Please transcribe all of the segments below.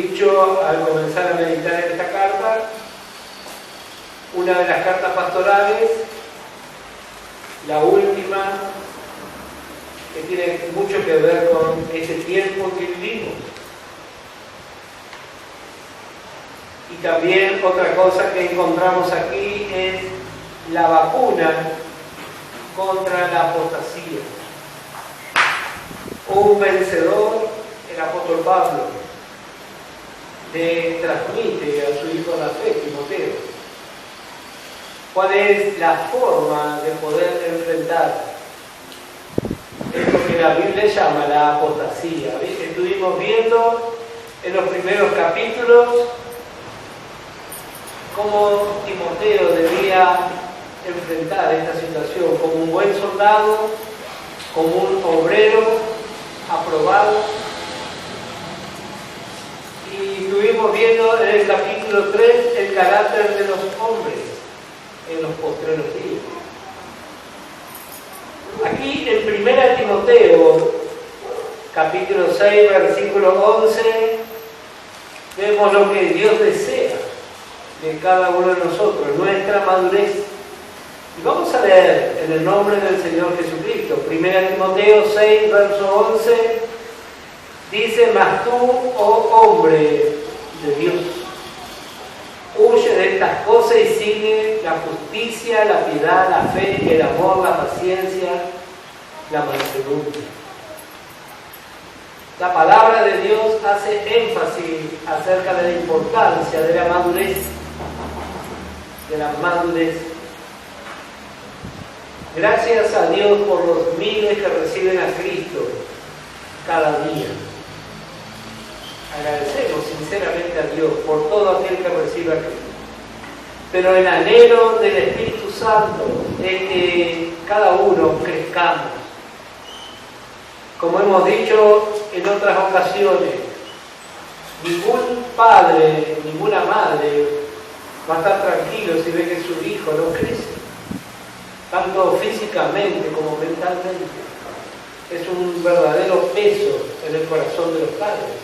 dicho al comenzar a meditar en esta carta, una de las cartas pastorales, la última, que tiene mucho que ver con ese tiempo que vivimos. Y también otra cosa que encontramos aquí es la vacuna contra la apostasía. Un vencedor, el apóstol Pablo, le transmite a su hijo de la fe, Timoteo, cuál es la forma de poder enfrentar esto que la Biblia llama la apostasía. Estuvimos viendo en los primeros capítulos cómo Timoteo debía enfrentar esta situación como un buen soldado, como un obrero aprobado. Y estuvimos viendo en el capítulo 3 el carácter de los hombres en los postreros días. Aquí en 1 Timoteo, capítulo 6, versículo 11, vemos lo que Dios desea de cada uno de nosotros, nuestra madurez. Y vamos a leer en el nombre del Señor Jesucristo. 1 Timoteo 6, verso 11, dice: mas tú, oh hombre de Dios, huye de estas cosas y sigue la justicia, la piedad, la fe, el amor, la paciencia, la mansedumbre. La palabra de Dios hace énfasis acerca de la importancia de la madurez, Gracias a Dios por los miles que reciben a Cristo cada día. Agradecemos sinceramente a Dios por todo aquel que recibe a Cristo. Pero el anhelo del Espíritu Santo es que cada uno crezcamos. Como hemos dicho en otras ocasiones, ningún padre, ninguna madre va a estar tranquilo si ve que su hijo no crece, tanto físicamente como mentalmente. Es un verdadero peso en el corazón de los padres.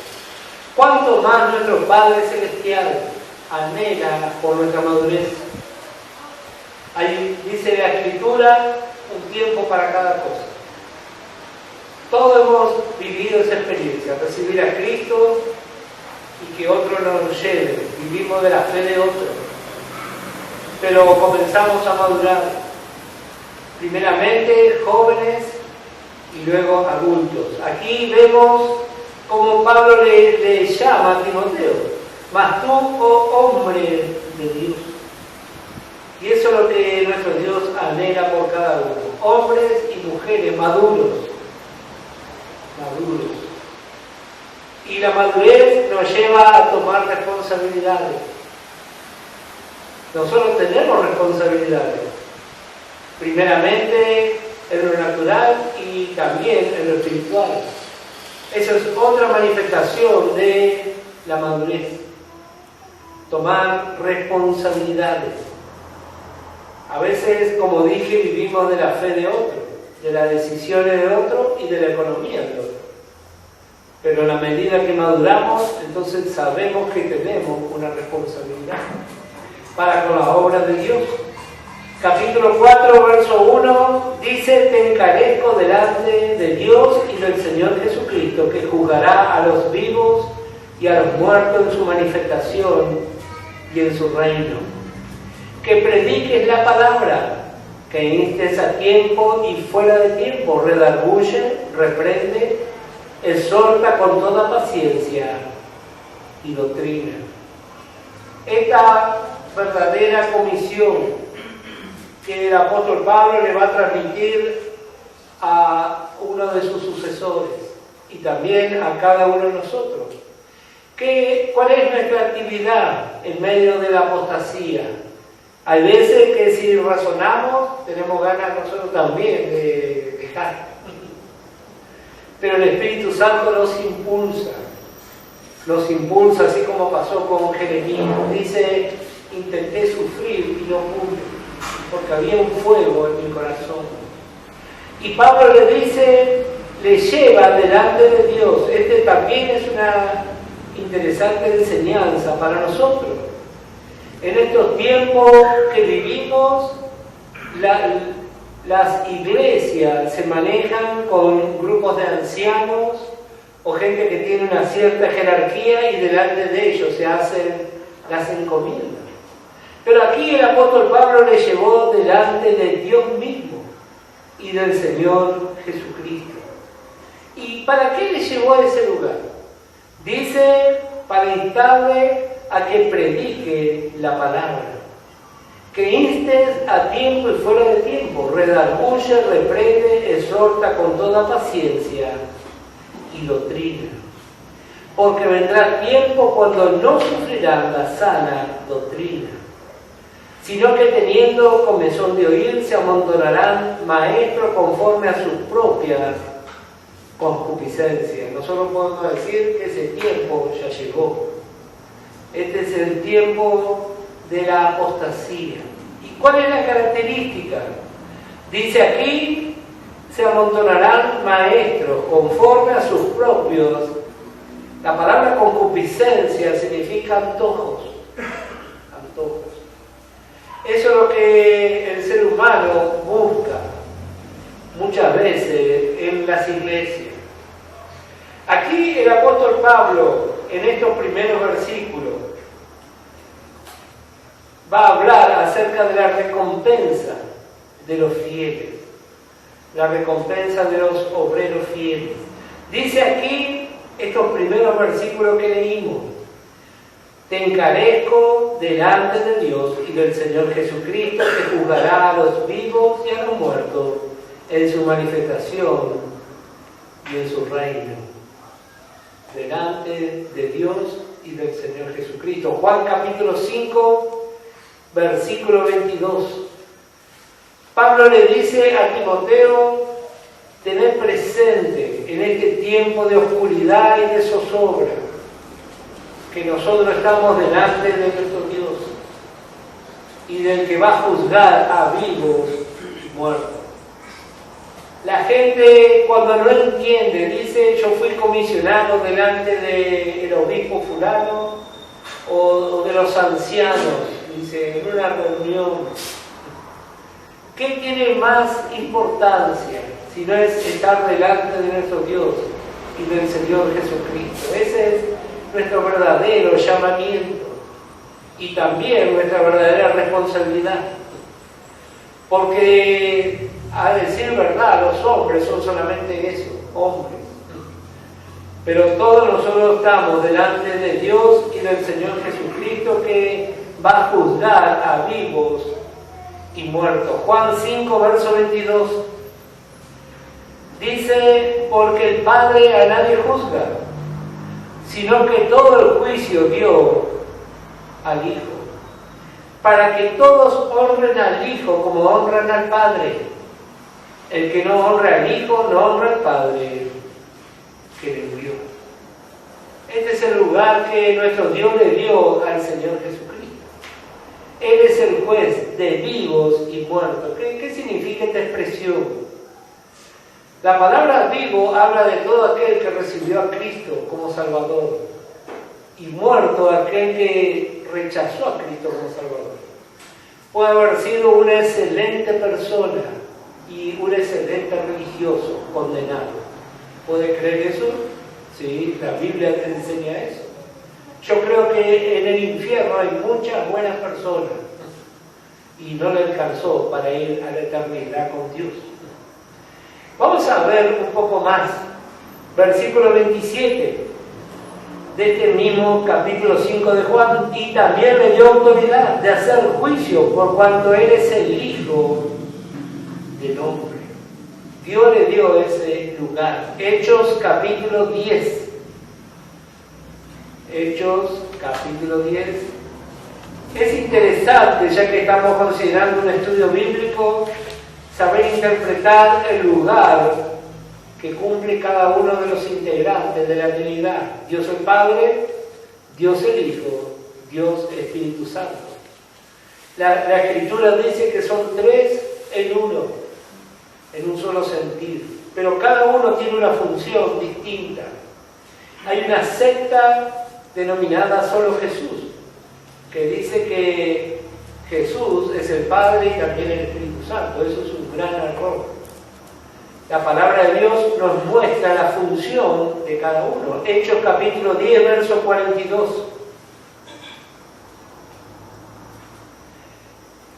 ¿Cuánto más nuestro Padre Celestial anhela por nuestra madurez? Ahí dice la Escritura, un tiempo para cada cosa. Todos hemos vivido esa experiencia, recibir a Cristo y que otro nos lleve. Vivimos de la fe de otro. Pero comenzamos a madurar. Primeramente jóvenes y luego adultos. Aquí vemos como Pablo le llama a Timoteo: mas tú, oh hombre de Dios. Y eso es lo que nuestro Dios anhela por cada uno. Hombres y mujeres maduros. Y la madurez nos lleva a tomar responsabilidades. Nosotros tenemos responsabilidades. Primeramente en lo natural y también en lo espiritual. Esa es otra manifestación de la madurez. Tomar responsabilidades. A veces, como dije, vivimos de la fe de otro, de las decisiones de otro y de la economía de otro. Pero en la medida que maduramos, entonces sabemos que tenemos una responsabilidad para con la obra de Dios. Capítulo 4, verso 1, dice: te encarezco delante de Dios y del Señor Jesucristo, que juzgará a los vivos y a los muertos en su manifestación y en su reino. Que prediques la palabra, que instes a tiempo y fuera de tiempo, redarguye, reprende, exhorta con toda paciencia y doctrina. Esta verdadera comisión que el apóstol Pablo le va a transmitir a uno de sus sucesores y también a cada uno de nosotros. ¿Cuál es nuestra actividad en medio de la apostasía? Hay veces que si razonamos tenemos ganas nosotros también de dejar. Pero el Espíritu Santo nos impulsa así como pasó con Jeremías. Dice: intenté sufrir y no pude, porque había un fuego en mi corazón. Y Pablo le dice, le lleva delante de Dios. También es una interesante enseñanza para nosotros. En estos tiempos que vivimos, las iglesias se manejan con grupos de ancianos o gente que tiene una cierta jerarquía y delante de ellos se hacen las encomiendas. Pero aquí el apóstol Pablo le llevó delante de Dios mismo y del Señor Jesucristo. ¿Y para qué le llevó a ese lugar? Dice, para instarle a que predique la palabra, que instes a tiempo y fuera de tiempo, redarguye, reprende, exhorta con toda paciencia y doctrina. Porque vendrá tiempo cuando no sufrirán la sana doctrina, sino que teniendo comezón de oír, se amontonarán maestros conforme a sus propias concupiscencias. Nosotros podemos decir que ese tiempo ya llegó. Este es el tiempo de la apostasía. ¿Y cuál es la característica? Dice aquí, se amontonarán maestros conforme a sus propios. La palabra concupiscencia significa antojos. Antojos. Eso es lo que el ser humano busca muchas veces en las iglesias. Aquí el apóstol Pablo, en estos primeros versículos, va a hablar acerca de la recompensa de los fieles, la recompensa de los obreros fieles. Dice aquí, estos primeros versículos que leímos: te encarezco delante de Dios y del Señor Jesucristo, que juzgará a los vivos y a los muertos en su manifestación y en su reino. Delante de Dios y del Señor Jesucristo. Juan capítulo 5, versículo 22. Pablo le dice a Timoteo: tener presente en este tiempo de oscuridad y de zozobra que nosotros estamos delante de nuestro Dios y del que va a juzgar a vivos y muertos. La gente, cuando no entiende, dice: yo fui comisionado delante del obispo fulano o de los ancianos, dice, en una reunión. ¿Qué tiene más importancia si no es estar delante de nuestro Dios y del Señor Jesucristo? Ese es nuestro verdadero llamamiento y también nuestra verdadera responsabilidad. Porque, a decir verdad, los hombres son solamente eso, hombres. Pero todos nosotros estamos delante de Dios y del Señor Jesucristo, que va a juzgar a vivos y muertos. Juan 5, verso 22. Dice: porque el Padre a nadie juzga, sino que todo el juicio dio al Hijo, para que todos honren al Hijo como honran al Padre. El que no honra al Hijo no honra al Padre que le envió. Este es el lugar que nuestro Dios le dio al Señor Jesucristo. Él es el juez de vivos y muertos. ¿Qué significa esta expresión? La palabra vivo habla de todo aquel que recibió a Cristo como Salvador, y muerto aquel que rechazó a Cristo como Salvador. Puede haber sido una excelente persona y un excelente religioso condenado. ¿Puede creer eso? Sí, la Biblia te enseña eso. Yo creo que en el infierno hay muchas buenas personas y no le alcanzó para ir a la eternidad con Dios. Vamos a ver un poco más. Versículo 27 de este mismo capítulo 5 de Juan: y también le dio autoridad de hacer juicio por cuanto Él es el Hijo del hombre. Dios le dio ese lugar. Hechos capítulo 10. Hechos capítulo 10. Es interesante, ya que estamos considerando un estudio bíblico, saber interpretar el lugar que cumple cada uno de los integrantes de la Trinidad. Dios el Padre, Dios el Hijo, Dios Espíritu Santo. La Escritura dice que son tres en uno, en un solo sentido, pero cada uno tiene una función distinta. Hay una secta denominada solo Jesús, que dice que Jesús es el Padre y también el Espíritu Santo. Eso es un gran error. La palabra de Dios nos muestra la función de cada uno. Hechos capítulo 10, verso 42.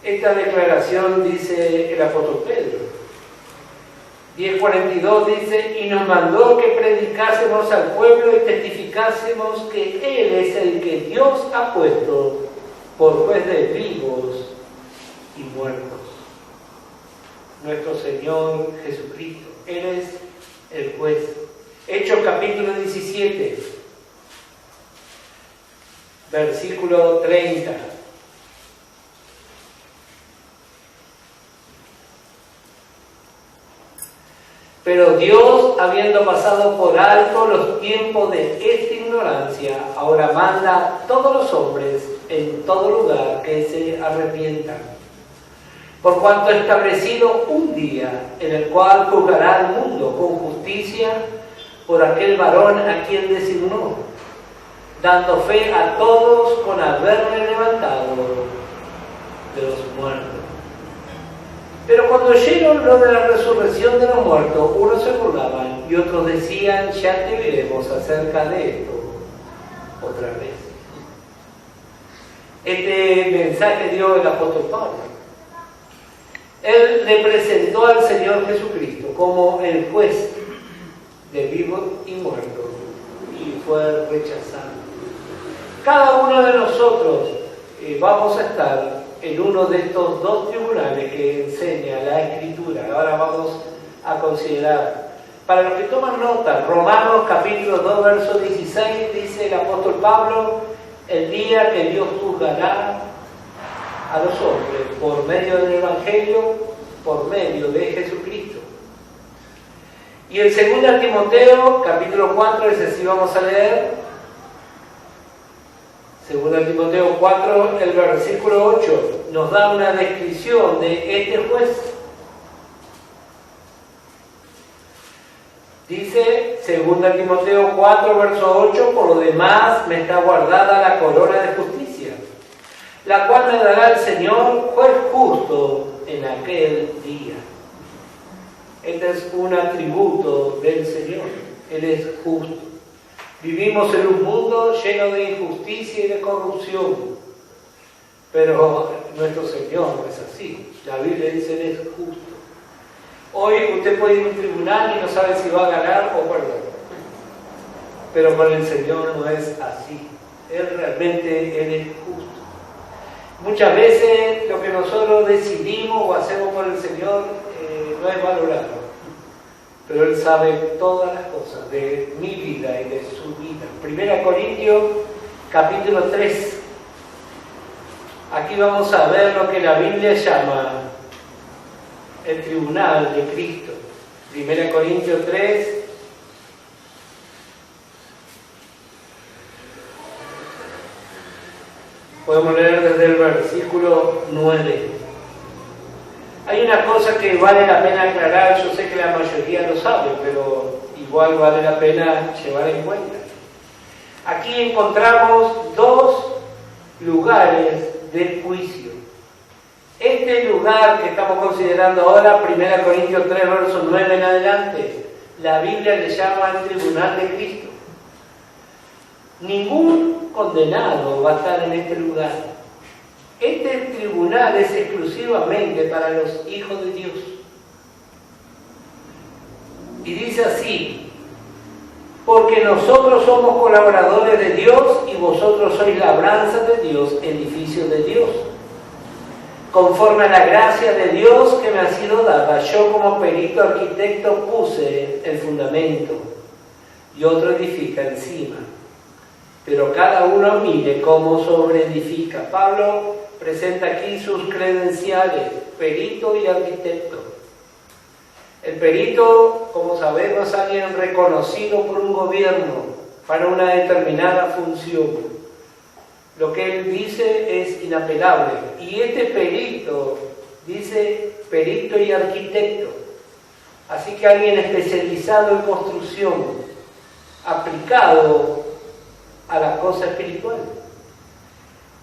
Esta declaración dice el apóstol Pedro. 10:42 dice: y nos mandó que predicásemos al pueblo y testificásemos que Él es el que Dios ha puesto por juez de vivos y muertos. Nuestro Señor Jesucristo, Él es el juez. Hechos capítulo 17, versículo 30. Pero Dios, habiendo pasado por alto los tiempos de esta ignorancia, ahora manda a todos los hombres en todo lugar que se arrepientan, por cuanto ha establecido un día en el cual juzgará al mundo con justicia por aquel varón a quien designó, dando fe a todos con haberle levantado de los muertos. Pero cuando oyeron lo de la resurrección de los muertos, unos se burlaban y otros decían: ya te veremos acerca de esto otra vez. Este mensaje dio el apóstol Pablo. Él le presentó al Señor Jesucristo como el juez de vivos y muertos y fue rechazado. Cada uno de nosotros vamos a estar en uno de estos dos tribunales que enseña la Escritura. Ahora vamos a considerar. Para los que toman nota, Romanos capítulo 2, verso 16, dice el apóstol Pablo: el día que Dios juzgará a los hombres por medio del Evangelio, por medio de Jesucristo. Y en 2 Timoteo capítulo 4, ese sí vamos a leer, 2 Timoteo 4, el versículo 8, nos da una descripción de este juez. Dice 2 Timoteo 4, verso 8: por lo demás me está guardada la corona de justicia, la cual me dará el Señor, juez justo, en aquel día. Este es un atributo del Señor. Él es justo. Vivimos en un mundo lleno de injusticia y de corrupción, pero nuestro Señor no es así. La Biblia dice: Él es justo. Hoy usted puede ir a un tribunal y no sabe si va a ganar o perder, pero con el Señor no es así. Él realmente Él es justo. Muchas veces lo que nosotros decidimos o hacemos por el Señor no es valorado, pero Él sabe todas las cosas de mi vida y de su vida. 1 Corintios capítulo 3. Aquí vamos a ver lo que la Biblia llama el tribunal de Cristo. 1 Corintios 3. Podemos leer desde el versículo 9. Hay una cosa que vale la pena aclarar. Yo sé que la mayoría lo sabe, pero igual vale la pena llevar en cuenta. Aquí encontramos dos lugares de juicio. Este lugar que estamos considerando ahora, 1 Corintios 3, verso 9 en adelante, la Biblia le llama el tribunal de Cristo. Ningún condenado va a estar en este lugar. Este tribunal es exclusivamente para los hijos de Dios. Y dice así: porque nosotros somos colaboradores de Dios y vosotros sois labranza de Dios, edificio de Dios. Conforme a la gracia de Dios que me ha sido dada, yo como perito arquitecto puse el fundamento y otro edifica encima. Pero cada uno mire cómo sobreedifica. Pablo presenta aquí sus credenciales: perito y arquitecto. El perito, como sabemos, es alguien reconocido por un gobierno para una determinada función. Lo que él dice es inapelable. Y este perito dice perito y arquitecto. Así que alguien especializado en construcción, aplicado a la cosa espiritual.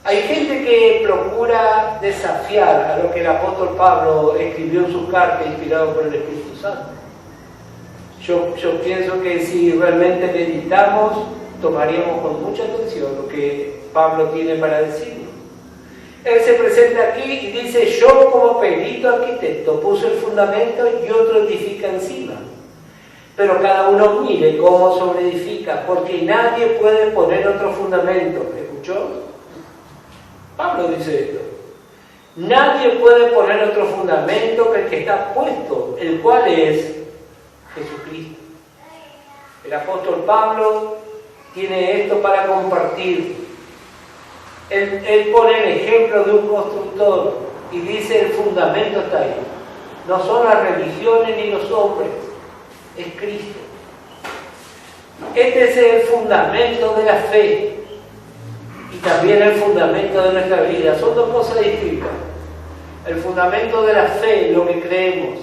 Hay gente que procura desafiar a lo que el apóstol Pablo escribió en su carta inspirado por el Espíritu Santo. Yo pienso que si realmente meditamos, tomaríamos con mucha atención lo que Pablo tiene para decirnos. Él se presenta aquí y dice: yo como perito arquitecto puse el fundamento y otro edifica encima. Pero cada uno mire cómo sobreedifica, porque nadie puede poner otro fundamento. ¿Escuchó? Pablo dice esto. Nadie puede poner otro fundamento que el que está puesto, el cual es Jesucristo. El apóstol Pablo tiene esto para compartir. Él pone el ejemplo de un constructor y dice: el fundamento está ahí. No son las religiones ni los hombres, es Cristo. Este es el fundamento de la fe y también el fundamento de nuestra vida. Son dos cosas distintas. El fundamento de la fe, lo que creemos.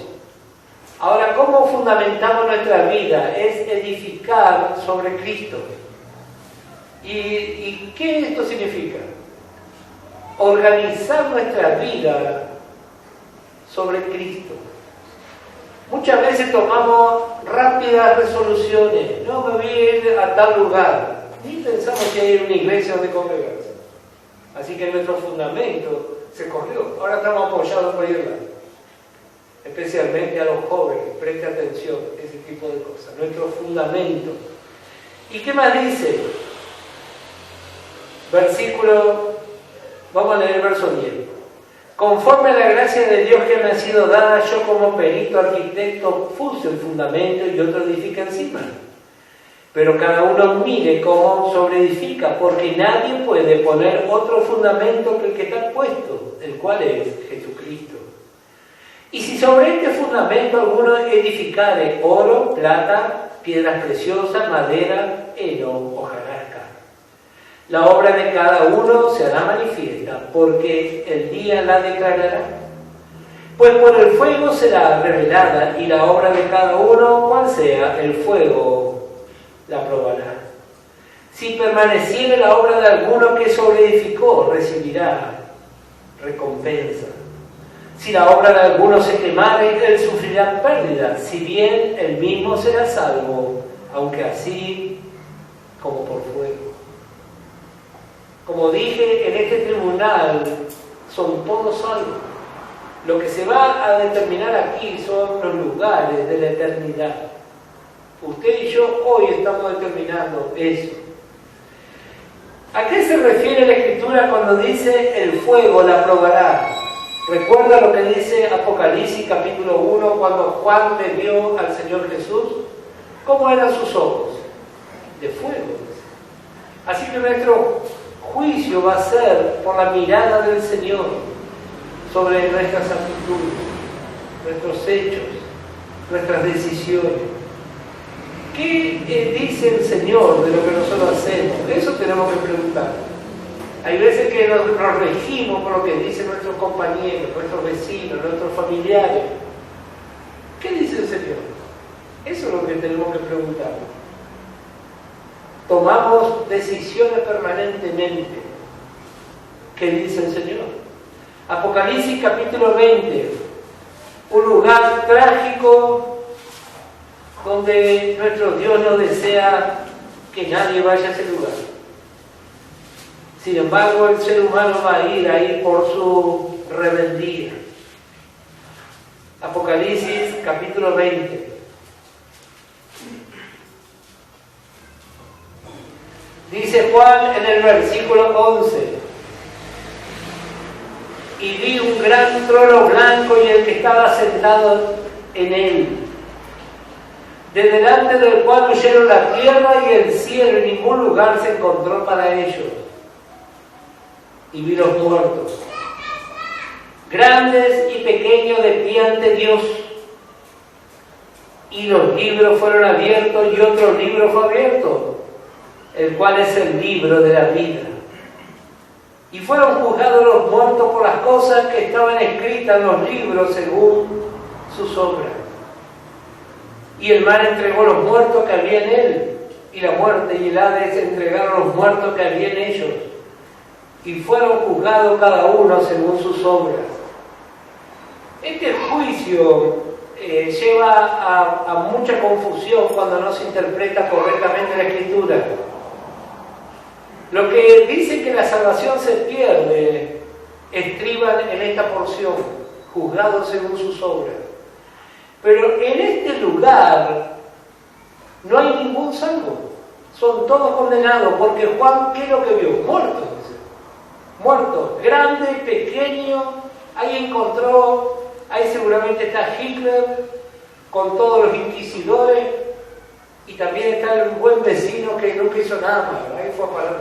Ahora, ¿cómo fundamentamos nuestra vida? Es edificar sobre Cristo. ¿Y qué esto significa? Organizar nuestra vida sobre Cristo. Muchas veces tomamos rápidas resoluciones. No, me voy a ir a tal lugar. Ni pensamos que hay una iglesia donde congregarse. Así que nuestro fundamento se corrió. Ahora estamos apoyados por Irlanda. Especialmente a los jóvenes. Preste atención a ese tipo de cosas. Nuestro fundamento. ¿Y qué más dice? Vamos a leer el verso 10. Conforme a la gracia de Dios que me ha sido dada, yo como perito arquitecto puse el fundamento y otro edifica encima. Pero cada uno mire cómo sobreedifica, porque nadie puede poner otro fundamento que el que está puesto, el cual es Jesucristo. Y si sobre este fundamento alguno edificare oro, plata, piedras preciosas, madera, heno, hojarasca, la obra de cada uno se hará manifiesta, porque el día la declarará. Pues por el fuego será revelada, y la obra de cada uno, cual sea, el fuego la probará. Si permaneciere la obra de alguno que sobreedificó, recibirá recompensa. Si la obra de alguno se quemare, él sufrirá pérdida, si bien él mismo será salvo, aunque así como por fuego. Como dije, en este tribunal son todos salvos. Lo que se va a determinar aquí son los lugares de la eternidad. Usted y yo hoy estamos determinando eso. ¿A qué se refiere la Escritura cuando dice el fuego la probará? ¿Recuerda lo que dice Apocalipsis capítulo 1 cuando Juan le vio al Señor Jesús? ¿Cómo eran sus ojos? De fuego. Así que nuestro juicio va a ser por la mirada del Señor sobre nuestras actitudes, nuestros hechos, nuestras decisiones. ¿Qué dice el Señor de lo que nosotros hacemos? Eso tenemos que preguntar. Hay veces que nos regimos por lo que dicen nuestros compañeros, nuestros vecinos, nuestros familiares. ¿Qué dice el Señor? Eso es lo que tenemos que preguntar. Tomamos decisiones permanentemente. ¿Qué dice el Señor? Apocalipsis capítulo 20, un lugar trágico donde nuestro Dios no desea que nadie vaya a ese lugar. Sin embargo, el ser humano va a ir ahí por su rebeldía. Apocalipsis capítulo 20. Dice Juan en el versículo 11: y vi un gran trono blanco y el que estaba sentado en él, de delante del cual huyeron la tierra y el cielo, y ningún lugar se encontró para ellos. Y vi los muertos, grandes y pequeños, de pie ante Dios. Y los libros fueron abiertos, y otro libro fue abierto, el cual es el libro de la vida. Y fueron juzgados los muertos por las cosas que estaban escritas en los libros según sus obras. Y el mar entregó los muertos que había en él, y la muerte y el Hades entregaron los muertos que había en ellos, y fueron juzgados cada uno según sus obras. Este juicio lleva a mucha confusión cuando no se interpreta correctamente la Escritura. Lo que dice que la salvación se pierde estriban en esta porción, juzgados según sus obras. Pero en este lugar no hay ningún salvo, son todos condenados, porque Juan, ¿qué es lo que vio? Muertos, muertos, grande, pequeño. Ahí encontró, ahí seguramente está Hitler con todos los inquisidores, y también está el buen vecino que nunca hizo nada malo, ahí fue a parar.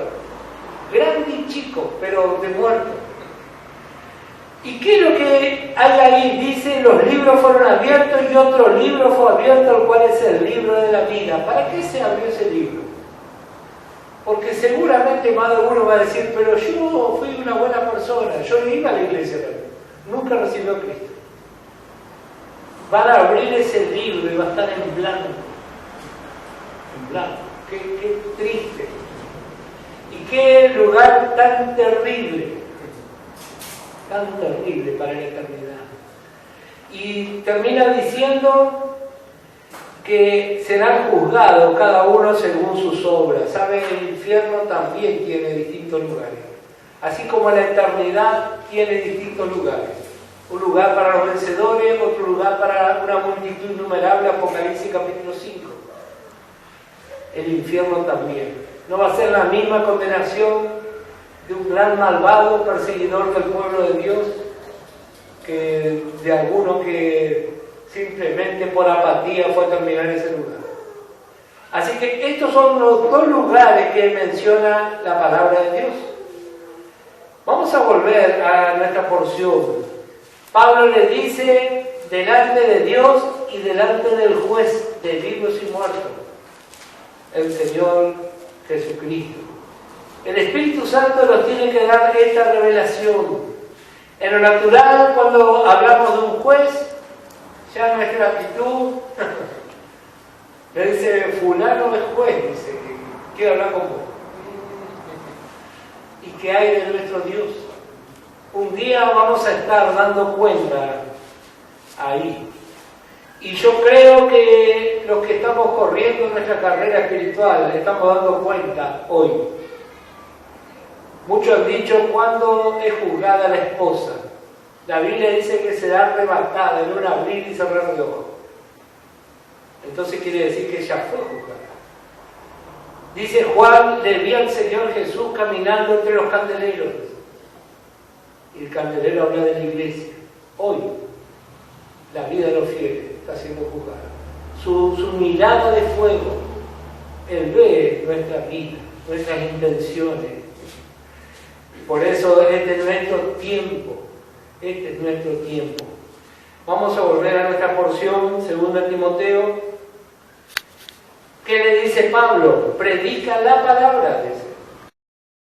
Grande y chico, pero de muerto. ¿Y qué es lo que hay ahí? Dice, los libros fueron abiertos y otro libro fue abierto, el cual es el libro de la vida. ¿Para qué se abrió ese libro? Porque seguramente más de uno va a decir, pero yo fui una buena persona, yo iba a la iglesia, nunca recibió a Cristo. Van a abrir ese libro y va a estar en blanco. En blanco. Qué triste. Y qué lugar tan terrible para la eternidad. Y termina diciendo que serán juzgados cada uno según sus obras. ¿Saben? El infierno también tiene distintos lugares. Así como la eternidad tiene distintos lugares. Un lugar para los vencedores, otro lugar para una multitud innumerable, Apocalipsis capítulo 5. El infierno también. No va a ser la misma condenación de un gran malvado perseguidor del pueblo de Dios que de alguno que simplemente por apatía fue a terminar ese lugar. Así que estos son los dos lugares que menciona la palabra de Dios. Vamos a volver a nuestra porción. Pablo le dice, delante de Dios y delante del juez de vivos y muertos, el Señor Jesucristo. El Espíritu Santo nos tiene que dar esta revelación. En lo natural, cuando hablamos de un juez, ya nuestra actitud le dice, fulano es juez, dice, quiero hablar con vos. ¿Y qué hay de nuestro Dios? Un día vamos a estar dando cuenta ahí. Y yo creo que los que estamos corriendo en nuestra carrera espiritual le estamos dando cuenta hoy. Muchos han dicho, ¿cuándo es juzgada la esposa? La Biblia dice que será arrebatada en un abrir y cerrar de ojos. Entonces quiere decir que ella fue juzgada. Dice Juan, le vi al Señor Jesús caminando entre los candeleros. Y el candelero habla de la iglesia. Hoy, la vida de los fieles está siendo juzgada. Su mirada de fuego, Él ve nuestra vida, nuestras intenciones. Por eso este es nuestro tiempo. Este es nuestro tiempo. Vamos a volver a nuestra porción, 2 Timoteo. ¿Qué le dice Pablo? Predica la palabra de Dios.